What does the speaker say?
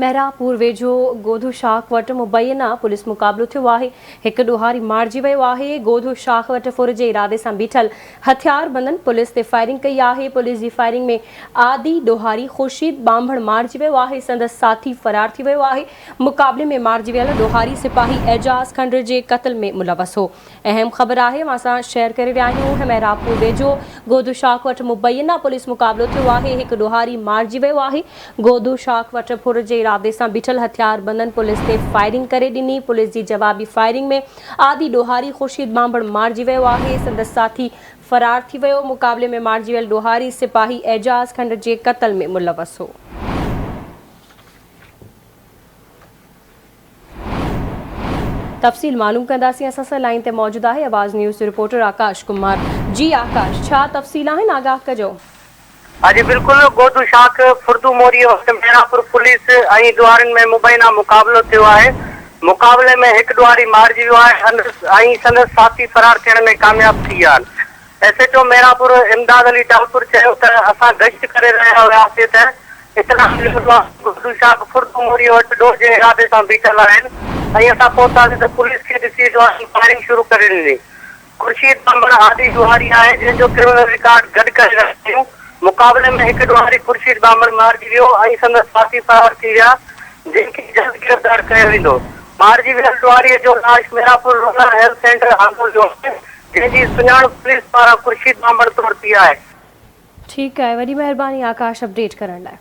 मेहरापुर वेझो गोधू शाख वटि मुबैना पुलिस मुक़ाबिलो थियो आहे। हिकु ॾोहारी मारिजी वियो आहे। गोधू शाख वटि फुर जे इरादे सां बीठल हथियार बंदनि पुलिस ते फायरिंग कई आहे। पुलिस जी फायरिंग में आदि ॾोहारी ख़ुर्शीद बांभड़ मारिजी वियो आहे। संदसि साथी फरार थी वियो आहे। मुक़ाबले में मारिजी वियल ॾोहारी सिपाही एजाज़ खंडर जे क़त्ल में मुलवस हो। अहम ख़बर आहे असां शेयर करे रहिया आहियूं। मेहरापुर वेझो गोधू शाख वटि मुबैना पुलिस मुक़ाबिलो थियो आहे। हिकु ॾोहारी मारिजी वियो आहे। गोधू शाख वटि फुर जे इरादे सां बीठल हथियार बंदनि पुलिस ते फायरिंग करे ॾिनी। पुलिस जी जवाबी फायरिंग में आदि ॾोहारी ख़ुर्शीद बांभड़ मारिजी वियो आहे। संदसि साथी फरार थी वियो। मुक़ाबले में मारिजी वियल ॾोहारी सिपाही एजाज़ खंडर जे क़त्ल में मुलवस हो। तफ़सील मालूम कंदासीं। असां सां लाइन ते मौजूदु आहे आवाज़ न्यूज़ रिपोर्टर आकाश कुमार। जी आकाश, छा तफ़सील आहिनि, आगाह कजो। हाँ जी बिल्कुल। गोधू शाख फुर्दू मोरी मेहरापुर पुलिस ऐं ॾोहारियुनि में मुबैना मुक़ाबिलो थियो आहे। मुक़ाबले में हिकु ॾोहारी मारिजी वियो आहे ऐं संदसि साथी फरार थियण में कामयाब थी विया आहिनि। एसएचओ मेहरापुर इमदाद अली टालपुर चयो त असां गश्त करे रहिया हुआसीं त इतलाह मिलियो गोधू शाख फुर्दू मोरी वटि ॾोह जे इरादे सां बीठल आहिनि ऐं असां पहुतासीं त पुलिस खे ॾिसी फायरिंग शुरू करे ॾिनी। ख़ुर्शीद बांभड़ आदि ॾोहारी आहे जंहिंजो क्रिमिनल रिकॉर्ड गॾु करे रहिया आहियूं। मुक़ाबले में हिकु ॾोहारी ख़ुर्शीद बांभड़ मारिजी वियो ऐं संदसि साथी फरार थी विया, जंहिंखे जल्द गिरफ़्तार कयो वेंदो। मारिजी वियल ॾोहारीअ जो लाश मेहरापुर रूरल हेल्थ सेंटर आंदोल जो आहे, जंहिंजी सुञाणप पुलिस पारां ख़ुर्शीद बांभड़ तौर थी आहे। ठीकु आहे, वॾी महिरबानी आकाश अपडेट करण लाइ।